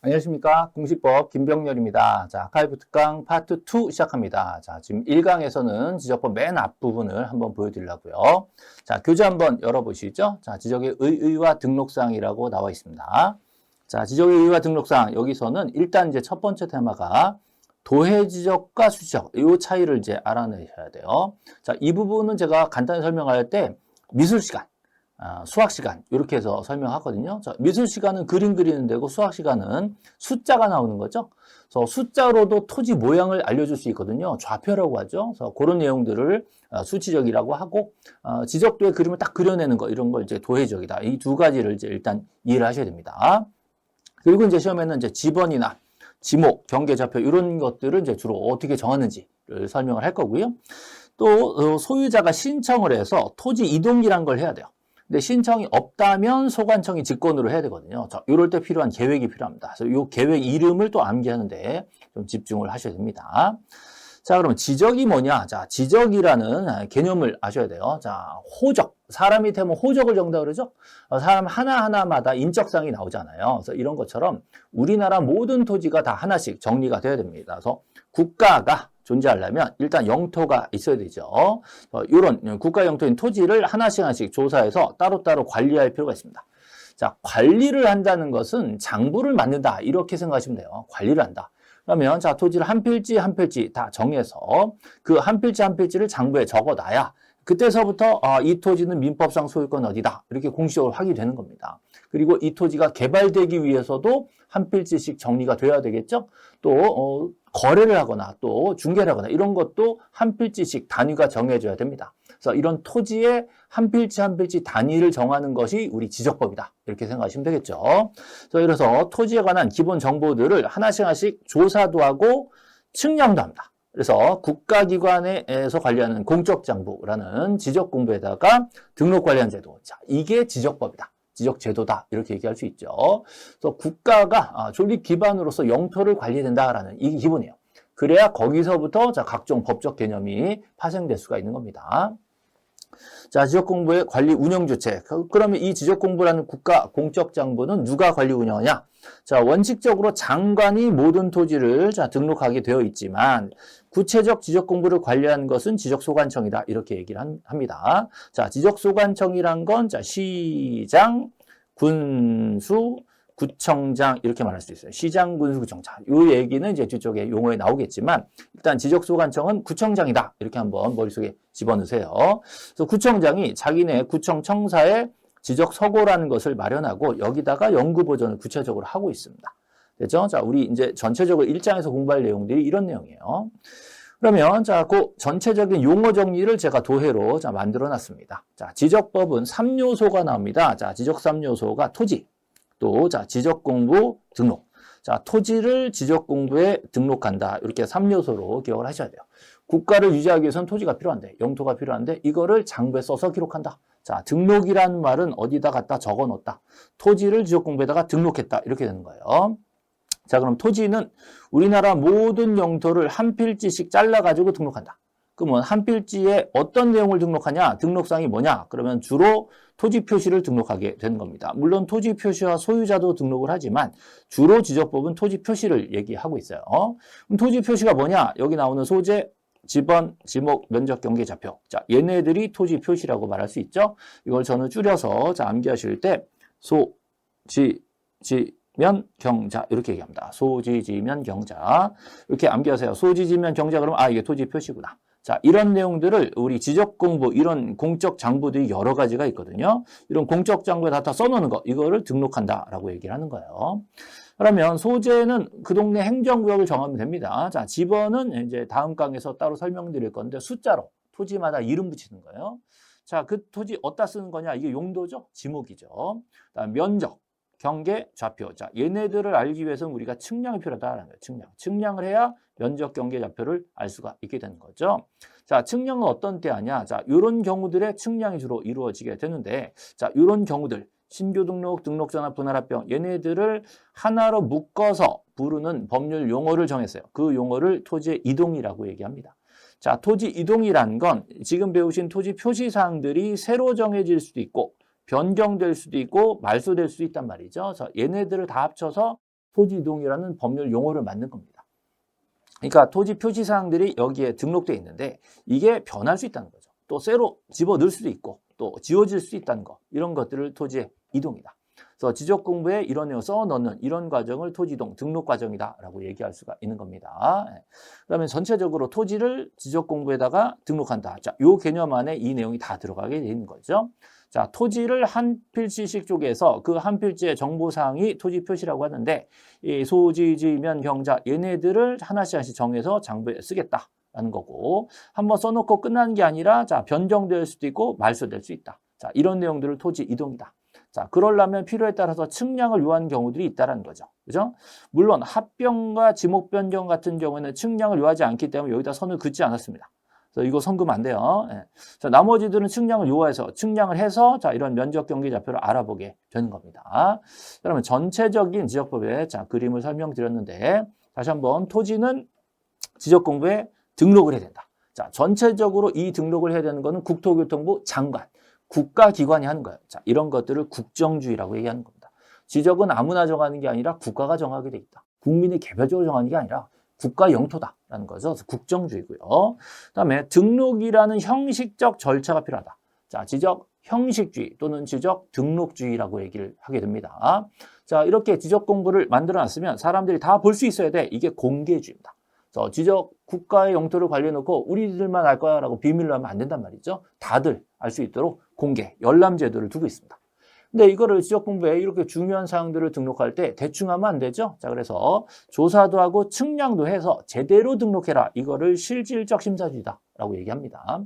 안녕하십니까. 공시법 김병렬입니다. 자, 아카이브 특강 파트 2 시작합니다. 자, 지금 1강에서는 지적법 맨 앞부분을 한번 보여드리려고요. 자, 교재 한번 열어보시죠. 자, 지적의 의의와 등록사항이라고 나와 있습니다. 자, 지적의 의의와 등록사항. 여기서는 일단 이제 첫 번째 테마가 도해 지적과 수지적. 이 차이를 이제 알아내셔야 돼요. 자, 이 부분은 제가 간단히 설명할 때 미술 시간. 수학 시간 이렇게 해서 설명하거든요. 자, 미술 시간은 그림 그리는 데고 수학 시간은 숫자가 나오는 거죠. 그래서 숫자로도 토지 모양을 알려줄 수 있거든요. 좌표라고 하죠. 그래서 그런 내용들을 수치적이라고 하고 지적도의 그림을 딱 그려내는 거 이런 걸 이제 도해적이다. 이 두 가지를 이제 일단 이해를 하셔야 됩니다. 그리고 이제 시험에는 이제 지번이나 지목, 경계좌표 이런 것들을 이제 주로 어떻게 정하는지를 설명을 할 거고요. 또 소유자가 신청을 해서 토지 이동이란 걸 해야 돼요. 근데 신청이 없다면 소관청이 직권으로 해야 되거든요. 자, 이럴 때 필요한 계획이 필요합니다. 그래서 이 계획 이름을 또 암기하는데 좀 집중을 하셔야 됩니다. 자, 그럼 지적이 뭐냐? 자, 지적이라는 개념을 아셔야 돼요. 자, 호적. 사람이 되면 호적을 정다 그러죠? 사람 하나하나마다 인적사항이 나오잖아요. 그래서 이런 것처럼 우리나라 모든 토지가 다 하나씩 정리가 돼야 됩니다. 그래서 국가가 존재하려면 일단 영토가 있어야 되죠. 이런 국가 영토인 토지를 하나씩 조사해서 따로따로 관리할 필요가 있습니다. 자, 관리를 한다는 것은 장부를 만든다 이렇게 생각하시면 돼요. 관리를 한다. 그러면 자, 토지를 한 필지 한 필지 다 정해서 그 한 필지 한 필지를 장부에 적어놔야 그때서부터 이 토지는 민법상 소유권 어디다 이렇게 공식적으로 확인이 되는 겁니다. 그리고 이 토지가 개발되기 위해서도 한 필지씩 정리가 돼야 되겠죠. 또 거래를 하거나 또 중개를 하거나 이런 것도 한 필지씩 단위가 정해져야 됩니다. 그래서 이런 토지의 한 필지 한 필지 단위를 정하는 것이 우리 지적법이다. 이렇게 생각하시면 되겠죠. 그래서 토지에 관한 기본 정보들을 하나씩 조사도 하고 측량도 합니다. 그래서 국가기관에서 관리하는 공적장부라는 지적공부에다가 등록관리한 제도. 자, 이게 지적법이다. 지적제도다. 이렇게 얘기할 수 있죠. 그래서 국가가 존립 기반으로서 영토를 관리해야 된다라는 이게 기본이에요. 그래야 거기서부터 자, 각종 법적 개념이 파생될 수가 있는 겁니다. 자, 지적공부의 관리 운영주체. 그러면 이 지적공부라는 국가 공적장부는 누가 관리 운영하냐? 자, 원칙적으로 장관이 모든 토지를 자, 등록하게 되어 있지만 구체적 지적공부를 관리하는 것은 지적소관청이다. 이렇게 얘기를 합니다. 자, 지적소관청이란 건 자, 시장, 군수, 구청장 이렇게 말할 수 있어요. 시장, 군수, 구청장. 이 얘기는 이제 뒤쪽에 용어에 나오겠지만 일단 지적소관청은 구청장이다. 이렇게 한번 머릿속에 집어넣으세요. 그래서 구청장이 자기네 구청 청사에 지적서고라는 것을 마련하고 여기다가 연구보전을 구체적으로 하고 있습니다. 됐죠? 자, 우리 이제 전체적으로 1장에서 공부할 내용들이 이런 내용이에요. 그러면 자, 그 전체적인 용어 정리를 제가 도해로 자, 만들어 놨습니다. 자, 지적법은 3요소가 나옵니다. 자, 지적 3요소가 토지, 또 자, 지적공부 등록. 자, 토지를 지적공부에 등록한다. 이렇게 3요소로 기억을 하셔야 돼요. 국가를 유지하기 위해서는 토지가 필요한데, 영토가 필요한데 이거를 장부에 써서 기록한다. 자, 등록이라는 말은 어디다 갖다 적어 놓았다. 토지를 지적공부에다가 등록했다. 이렇게 되는 거예요. 자, 그럼 토지는 우리나라 모든 영토를 한 필지씩 잘라가지고 등록한다. 그러면 한 필지에 어떤 내용을 등록하냐? 등록사항이 뭐냐? 그러면 주로 토지 표시를 등록하게 되는 겁니다. 물론 토지 표시와 소유자도 등록을 하지만 주로 지적법은 토지 표시를 얘기하고 있어요. 그럼 토지 표시가 뭐냐? 여기 나오는 소재, 지번, 지목, 면적, 경계, 좌표. 자, 얘네들이 토지 표시라고 말할 수 있죠. 이걸 저는 줄여서 자, 암기하실 때 소, 지, 면, 경자 이렇게 얘기합니다. 소지, 지면, 경자 이렇게 암기하세요. 소지, 지면, 경자 그러면 이게 토지 표시구나. 자, 이런 내용들을 우리 지적공부 이런 공적 장부들이 여러 가지가 있거든요. 이런 공적 장부에 다 써놓는 거 이거를 등록한다라고 얘기를 하는 거예요. 그러면 소재는 그 동네 행정구역을 정하면 됩니다. 자, 지번은 이제 다음 강에서 따로 설명드릴 건데 숫자로 토지마다 이름 붙이는 거예요. 자, 그 토지 어디다 쓰는 거냐? 이게 용도죠. 지목이죠. 그다음 면적, 경계, 좌표. 자, 얘네들을 알기 위해서는 우리가 측량이 필요하다라는 거예요. 측량. 측량을 해야 면적, 경계, 좌표를 알 수가 있게 되는 거죠. 자, 측량은 어떤 때 하냐? 자, 이런 경우들의 측량이 주로 이루어지게 되는데, 자, 이런 경우들. 신규 등록, 등록전화, 분할합병 얘네들을 하나로 묶어서 부르는 법률 용어를 정했어요. 그 용어를 토지의 이동이라고 얘기합니다. 자, 토지 이동이란 건 지금 배우신 토지 표시사항들이 새로 정해질 수도 있고 변경될 수도 있고 말소될 수도 있단 말이죠. 그래서 얘네들을 다 합쳐서 토지 이동이라는 법률 용어를 만든 겁니다. 그러니까 토지 표시 사항들이 여기에 등록되어 있는데 이게 변할 수 있다는 거죠. 또 새로 집어넣을 수도 있고 또 지워질 수 있다는 거, 이런 것들을 토지의 이동이다. 그래서 지적 공부에 이런 내용 써 넣는 이런 과정을 토지 이동 등록 과정이다라고 얘기할 수가 있는 겁니다. 그러면 전체적으로 토지를 지적 공부에다가 등록한다. 자, 요 개념 안에 이 내용이 다 들어가게 되는 거죠. 자, 토지를 한 필지씩 쪼개서 그 한 필지의 정보 사항이 토지 표시라고 하는데, 이 소지, 지면, 경자 얘네들을 하나씩 정해서 장부에 쓰겠다라는 거고, 한번 써놓고 끝나는 게 아니라 자, 변경될 수도 있고 말소될 수 있다. 자, 이런 내용들을 토지 이동이다. 자, 그러려면 필요에 따라서 측량을 요하는 경우들이 있다는 거죠. 그죠? 물론 합병과 지목 변경 같은 경우에는 측량을 요하지 않기 때문에 여기다 선을 긋지 않았습니다. 그래서 이거 선금 안 돼요. 예. 자, 나머지들은 측량을 요해서 측량을 해서 자, 이런 면적 경계 좌표를 알아보게 되는 겁니다. 그러면 전체적인 지적법의 자, 그림을 설명드렸는데, 다시 한번 토지는 지적 공부에 등록을 해야 된다. 자, 전체적으로 이 등록을 해야 되는 거는 국토교통부 장관, 국가기관이 하는 거예요. 자, 이런 것들을 국정주의라고 얘기하는 겁니다. 지적은 아무나 정하는 게 아니라 국가가 정하게 돼 있다. 국민이 개별적으로 정하는 게 아니라 국가 영토다라는 거죠. 그래서 국정주의고요. 그다음에 등록이라는 형식적 절차가 필요하다. 자, 지적 형식주의 또는 지적 등록주의라고 얘기를 하게 됩니다. 자, 이렇게 지적 공부를 만들어 놨으면 사람들이 다 볼 수 있어야 돼. 이게 공개주의입니다. 그래서 지적 국가의 영토를 관리해놓고 우리들만 알 거야 라고 비밀로 하면 안 된단 말이죠. 다들 알 수 있도록 공개, 열람제도를 두고 있습니다. 근데 이거를 지적 공부에 이렇게 중요한 사항들을 등록할 때 대충 하면 안 되죠. 자, 그래서 조사도 하고 측량도 해서 제대로 등록해라. 이거를 실질적 심사주의다라고 얘기합니다.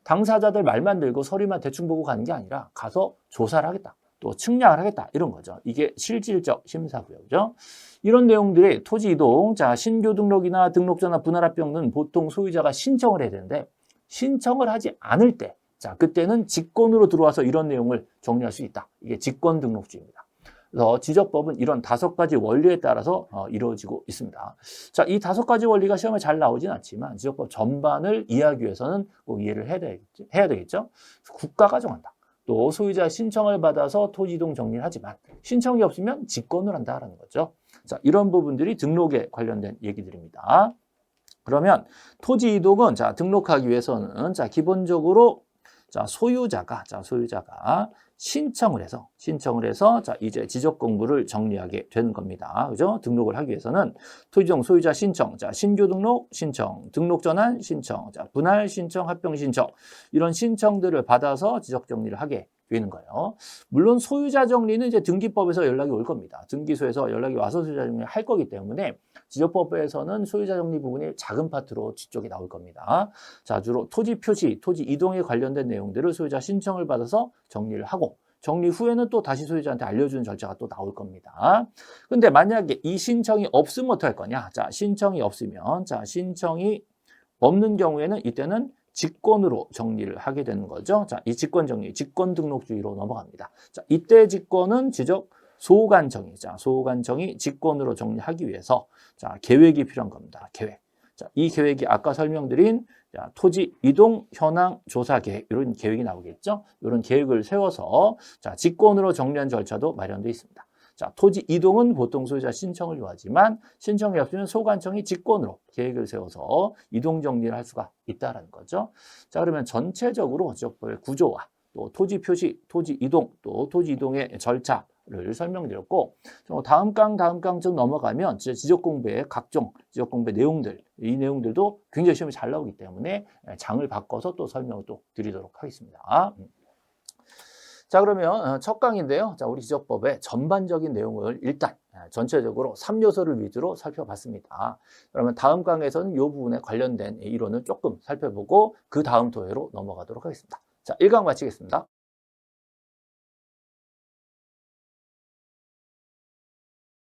당사자들 말만 들고 서류만 대충 보고 가는 게 아니라 가서 조사를 하겠다. 또 측량을 하겠다. 이런 거죠. 이게 실질적 심사고요. 그죠? 이런 내용들이 토지 이동, 자, 신규 등록이나 등록전화 분할 합병은 보통 소유자가 신청을 해야 되는데 신청을 하지 않을 때, 자, 그때는 직권으로 들어와서 이런 내용을 정리할 수 있다. 이게 직권 등록주의입니다. 그래서 지적법은 이런 5가지 원리에 따라서 이루어지고 있습니다. 자, 이 5가지 원리가 시험에 잘 나오진 않지만 지적법 전반을 이해하기 위해서는 꼭 이해를 해야 되겠죠. 국가가 정한다. 또 소유자 신청을 받아서 토지 이동 정리를 하지만 신청이 없으면 직권을 한다라는 거죠. 자, 이런 부분들이 등록에 관련된 얘기들입니다. 그러면 토지 이동은 자, 등록하기 위해서는 자, 기본적으로 자, 소유자가 신청을 해서 자, 이제 지적 공부를 정리하게 되는 겁니다. 그죠? 등록을 하기 위해서는 토지이동 소유자 신청, 자, 신규 등록 신청, 등록 전환 신청, 자, 분할 신청, 합병 신청, 이런 신청들을 받아서 지적 정리를 하게 되는 거예요. 물론 소유자 정리는 이제 등기법에서 연락이 올 겁니다. 등기소에서 연락이 와서 소유자 정리를 할 거기 때문에 지적법에서는 소유자 정리 부분이 작은 파트로 뒤쪽에 나올 겁니다. 자, 주로 토지 표시, 토지 이동에 관련된 내용들을 소유자 신청을 받아서 정리를 하고 정리 후에는 또 다시 소유자한테 알려주는 절차가 또 나올 겁니다. 근데 만약에 이 신청이 없으면 어떡할 거냐? 자, 신청이 없으면, 자, 신청이 없는 경우에는 이때는 직권으로 정리를 하게 되는 거죠. 자, 이 직권 정리, 직권 등록주의로 넘어갑니다. 자, 이때 직권은 지적 소관청이, 자, 소관청이 직권으로 정리하기 위해서 자, 계획이 필요한 겁니다. 계획. 자, 이 계획이 아까 설명드린 자, 토지 이동 현황 조사 계획, 이런 계획이 나오겠죠. 이런 계획을 세워서 자, 직권으로 정리한 절차도 마련되어 있습니다. 자, 토지 이동은 보통 소유자 신청을 요하지만 신청이 없으면 소관청이 직권으로 계획을 세워서 이동 정리를 할 수가 있다는 거죠. 자, 그러면 전체적으로 지적법의 구조와 또 토지 표시, 토지 이동, 또 토지 이동의 절차를 설명드렸고, 다음 강쯤 넘어가면 지적 공부의 각종 지적 공부의 내용들, 이 내용들도 굉장히 시험이 잘 나오기 때문에 장을 바꿔서 또 설명을 또 드리도록 하겠습니다. 자, 그러면 첫 강인데요. 자, 우리 지적법의 전반적인 내용을 일단 전체적으로 3요소를 위주로 살펴봤습니다. 그러면 다음 강에서는 이 부분에 관련된 이론을 조금 살펴보고 그 다음 도회로 넘어가도록 하겠습니다. 자, 1강 마치겠습니다.